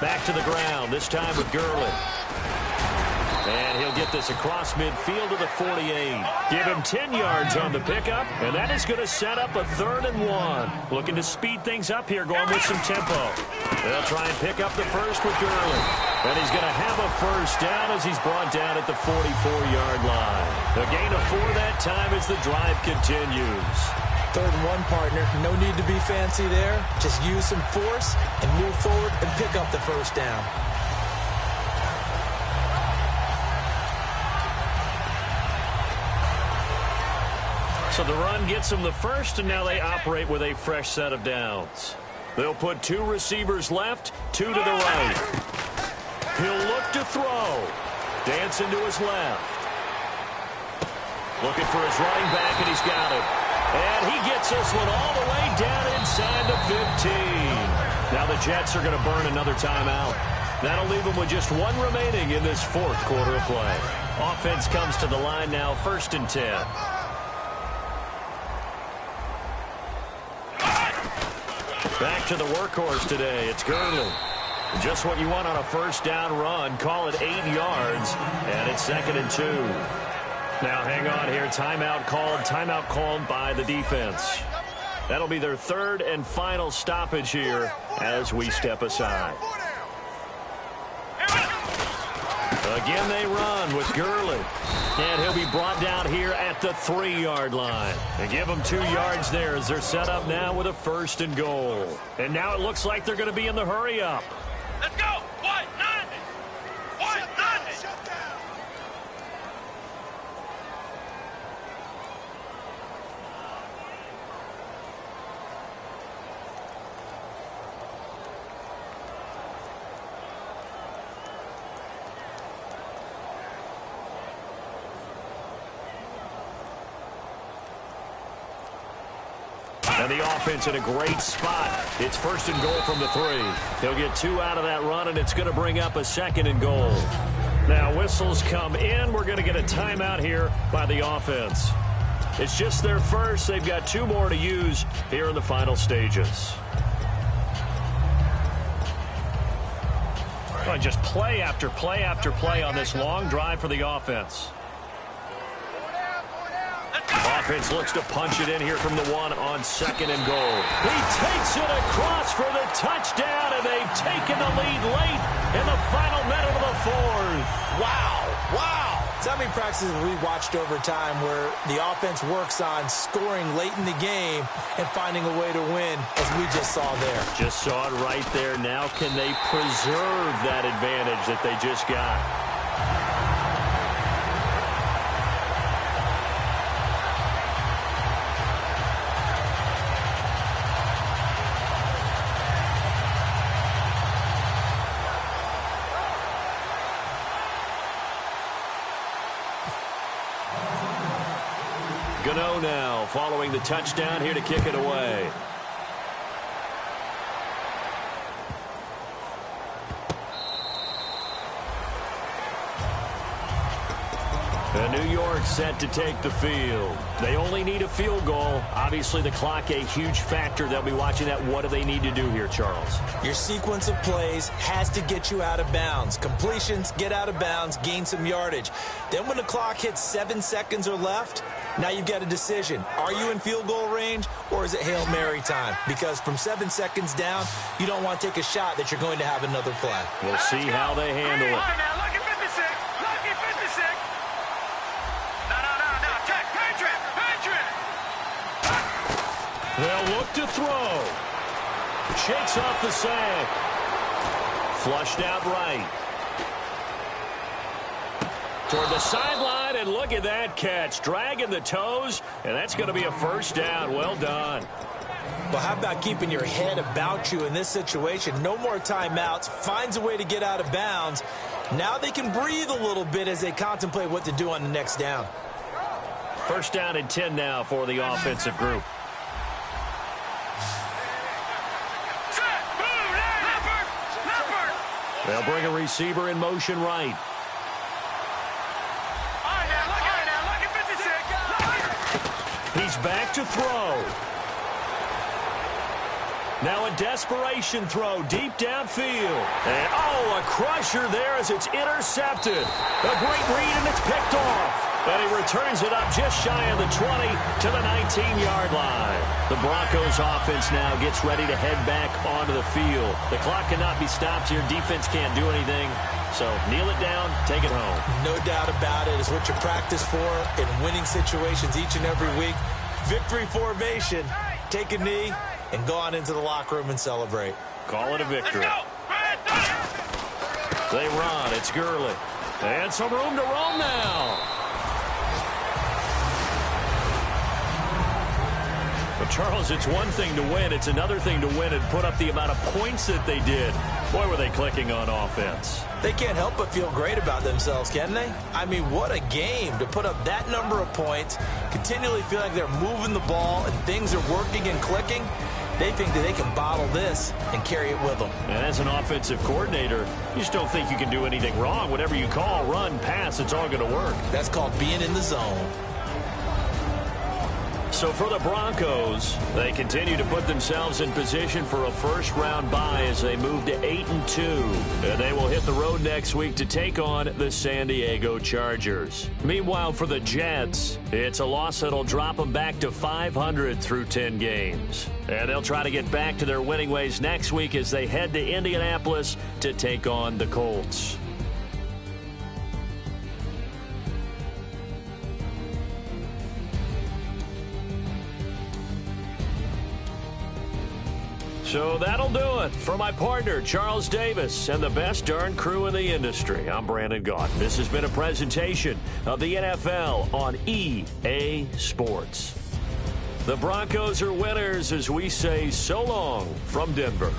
Back to the ground, this time with Gurley. And he'll get this across midfield to the 48. Give him 10 yards on the pickup, and that is going to set up a 3rd and 1. Looking to speed things up here, going with some tempo. They'll try and pick up the first with Gurley. And he's going to have a first down as he's brought down at the 44-yard line. A gain of 4 that time as the drive continues. 3rd and 1, partner. No need to be fancy there. Just use some force and move forward and pick up the first down. So the run gets them the first, and now they operate with a fresh set of downs. They'll put 2 receivers left, 2 to the right. He'll look to throw. Dancing to his left. Looking for his running back, and he's got it. And he gets this one all the way down inside the 15. Now the Jets are going to burn another timeout. That'll leave them with just 1 remaining in this 4th quarter of play. Offense comes to the line now, 1st and 10. Back to the workhorse today. It's Gurley. Just what you want on a first down run. Call it 8 yards, and it's 2nd and 2. Now, hang on here. Timeout called by the defense. That'll be their 3rd and final stoppage here as we step aside. Again, they run with Gurley. And he'll be brought down here at the 3-yard line. They give them 2 yards there as they're set up now with a 1st and goal. And now it looks like they're going to be in the hurry up. Let's go! 1-9! 1-9! Shut down! And the offense in a great spot. It's first and goal from the 3. He'll get 2 out of that run, and it's going to bring up a second and goal. Now whistles come in. We're going to get a timeout here by the offense. It's just their first. They've got 2 more to use here in the final stages. Well, just play after play after play on this long drive for the offense. Offense looks to punch it in here from the 1 on second and goal. He takes it across for the touchdown, and they've taken the lead late in the final minute of the 4th. Wow, wow. So how many practices have we watched over time where the offense works on scoring late in the game and finding a way to win, as we just saw there? Just saw it right there. Now can they preserve that advantage that they just got? Gano now following the touchdown here to kick it away. And New York set to take the field. They only need a field goal. Obviously, the clock a huge factor. They'll be watching that. What do they need to do here, Charles? Your sequence of plays has to get you out of bounds. Completions, get out of bounds, gain some yardage. Then when the clock hits 7 seconds or left, now you've got a decision. Are you in field goal range, or is it Hail Mary time? Because from 7 seconds down, you don't want to take a shot that you're going to have another play. We'll see how they handle it. Now, lucky 56. Lucky 56. No. Check. Patriot. They'll look to throw. Shakes off the sack. Flushed out right. Toward the sideline, and look at that catch. Dragging the toes, and that's going to be a first down. Well done. Well, how about keeping your head about you in this situation? No more timeouts. Finds a way to get out of bounds. Now they can breathe a little bit as they contemplate what to do on the next down. First down and 10 now for the offensive group. They'll bring a receiver in motion right. He's back to throw. Now a desperation throw deep downfield. And, a crusher there as it's intercepted. A great read, and it's picked off. And he returns it up just shy of the 20 to the 19-yard line. The Broncos offense now gets ready to head back onto the field. The clock cannot be stopped here. Defense can't do anything. So kneel it down, take it home. No doubt about it. It's what you practice for in winning situations each and every week. Victory formation. Take a knee and go on into the locker room and celebrate. Call it a victory. They run. It's Gurley. And some room to roam now. But Charles, it's one thing to win. It's another thing to win and put up the amount of points that they did. Boy, were they clicking on offense. They can't help but feel great about themselves, can they? I mean, what a game to put up that number of points, continually feel like they're moving the ball and things are working and clicking. They think that they can bottle this and carry it with them. And as an offensive coordinator, you just don't think you can do anything wrong. Whatever you call, run, pass, it's all going to work. That's called being in the zone. So for the Broncos, they continue to put themselves in position for a first-round bye as they move to 8-2. And they will hit the road next week to take on the San Diego Chargers. Meanwhile, for the Jets, it's a loss that'll drop them back to 500 through 10 games. And they'll try to get back to their winning ways next week as they head to Indianapolis to take on the Colts. So that'll do it. For my partner, Charles Davis, and the best darn crew in the industry, I'm Brandon Gaunt. This has been a presentation of the NFL on EA Sports. The Broncos are winners as we say so long from Denver.